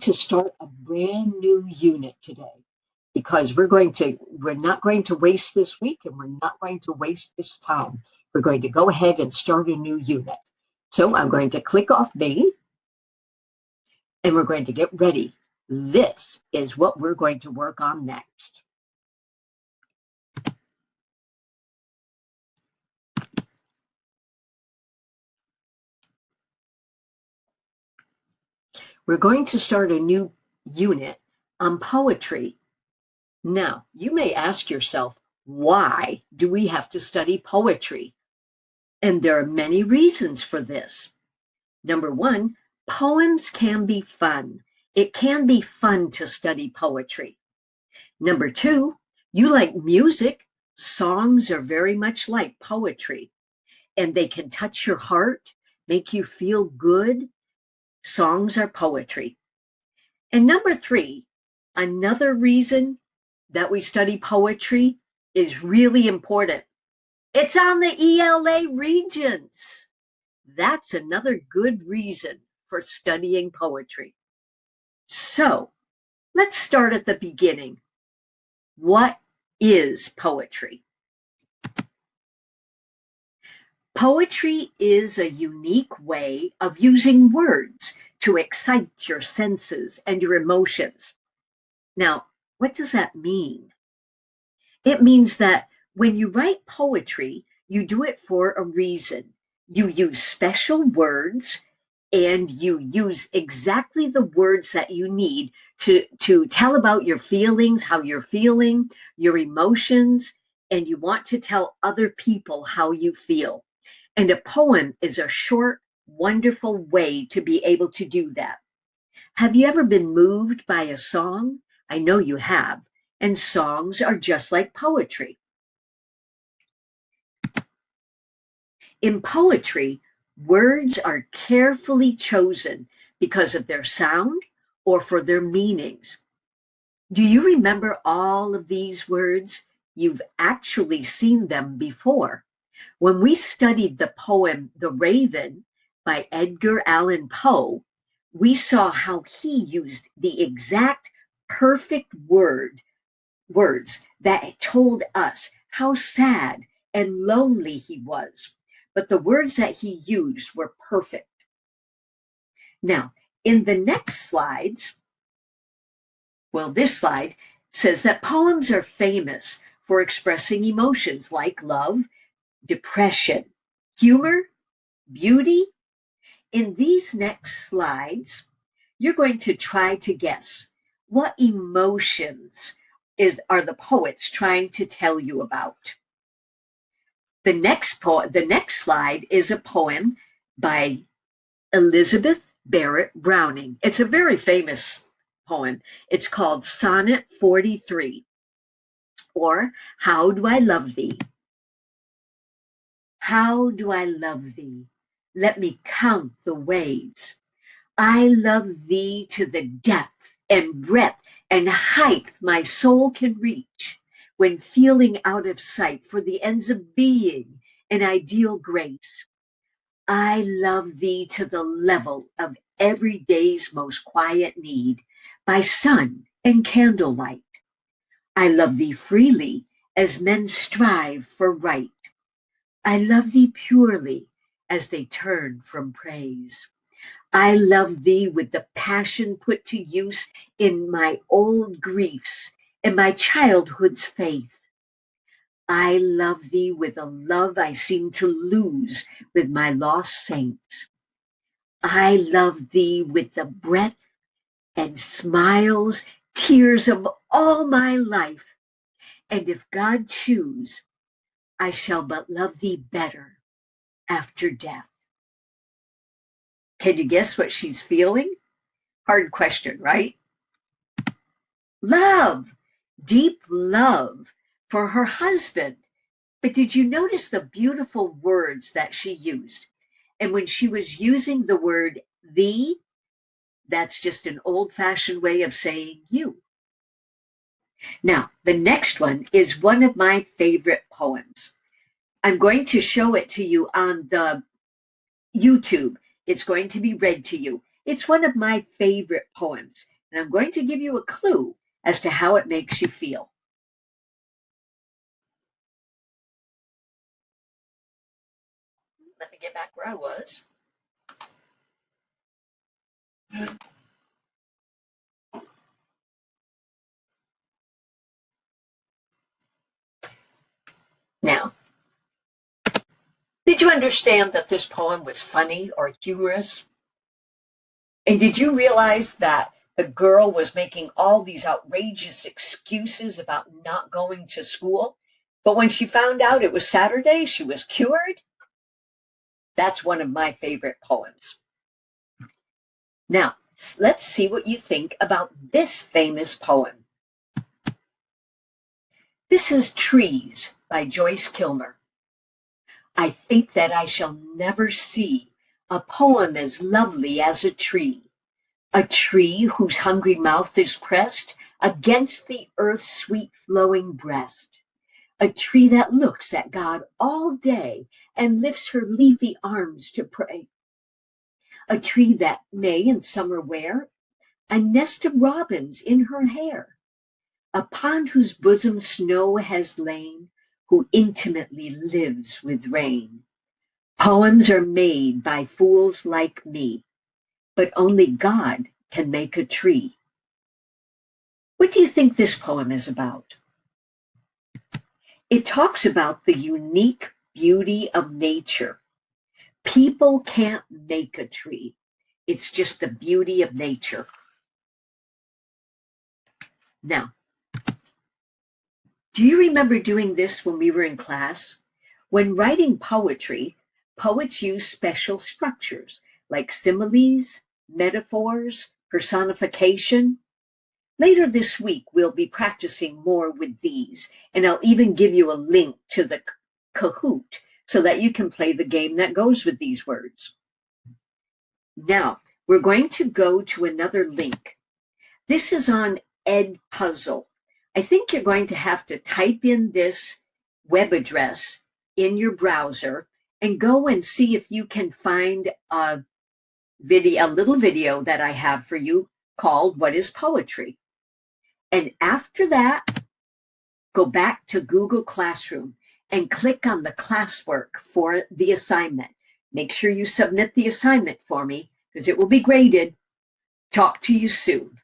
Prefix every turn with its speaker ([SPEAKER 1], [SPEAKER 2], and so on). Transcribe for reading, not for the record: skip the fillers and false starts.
[SPEAKER 1] to start a brand new unit today because we're not going to waste this week and we're not going to waste this time. We're going to go ahead and start a new unit. So I'm going to click off me and we're going to get ready. This is what we're going to work on next. We're going to start a new unit on poetry. Now, you may ask yourself, why do we have to study poetry? And there are many reasons for this. Number one, poems can be fun. It can be fun to study poetry. Number two, you like music. Songs are very much like poetry, and they can touch your heart, make you feel good. Songs are poetry. And number three, another reason that we study poetry is really important. It's on the ELA Regents. That's another good reason for studying poetry. So let's start at the beginning. What is poetry? Poetry is a unique way of using words to excite your senses and your emotions. Now, what does that mean? It means that when you write poetry, you do it for a reason. You use special words and you use exactly the words that you need to tell about your feelings, how you're feeling, your emotions, and you want to tell other people how you feel. And a poem is a short, wonderful way to be able to do that. Have you ever been moved by a song? I know you have. And songs are just like poetry. In poetry, words are carefully chosen because of their sound or for their meanings. Do you remember all of these words? You've actually seen them before. When we studied the poem The Raven by Edgar Allan Poe, we saw how he used the exact perfect words that told us how sad and lonely he was. But the words that he used were perfect. Now, in the next slides, this slide says that poems are famous for expressing emotions like love, depression, humor, beauty. In these next slides, you're going to try to guess what emotions are the poets trying to tell you about. The next slide is a poem by Elizabeth Barrett Browning. It's a very famous poem. It's called Sonnet 43, or How Do I Love Thee? How do I love thee? Let me count the ways. I love thee to the depth and breadth and height my soul can reach, when feeling out of sight for the ends of being an ideal grace. I love thee to the level of every day's most quiet need, by sun and candlelight. I love thee freely as men strive for right. I love thee purely as they turn from praise. I love thee with the passion put to use in my old griefs and my childhood's faith. I love thee with a love I seem to lose with my lost saints. I love thee with the breath and smiles, tears of all my life. And if God choose, I shall but love thee better after death. Can you guess what she's feeling? Hard question, right? Love, deep love for her husband. But did you notice the beautiful words that she used? And when she was using the word thee, that's just an old-fashioned way of saying you. Now, the next one is one of my favorite poems. I'm going to show it to you on the YouTube. It's going to be read to you. It's one of my favorite poems, and I'm going to give you a clue as to how it makes you feel. Let me get back where I was. Now, did you understand that this poem was funny or humorous? And did you realize that the girl was making all these outrageous excuses about not going to school? But when she found out it was Saturday, she was cured? That's one of my favorite poems. Now, let's see what you think about this famous poem. This is Trees by Joyce Kilmer. I think that I shall never see a poem as lovely as a tree whose hungry mouth is pressed against the earth's sweet flowing breast, a tree that looks at God all day and lifts her leafy arms to pray, a tree that may in summer wear a nest of robins in her hair, upon whose bosom snow has lain, who intimately lives with rain. Poems are made by fools like me, but only God can make a tree. What do you think this poem is about? It talks about the unique beauty of nature. People can't make a tree. It's just the beauty of nature. Now, do you remember doing this when we were in class? When writing poetry, poets use special structures like similes, metaphors, personification. Later this week, we'll be practicing more with these, and I'll even give you a link to the Kahoot so that you can play the game that goes with these words. Now, we're going to go to another link. This is on Edpuzzle. I think you're going to have to type in this web address in your browser and go and see if you can find a little video that I have for you called What is Poetry? And after that, go back to Google Classroom and click on the classwork for the assignment. Make sure you submit the assignment for me because it will be graded. Talk to you soon.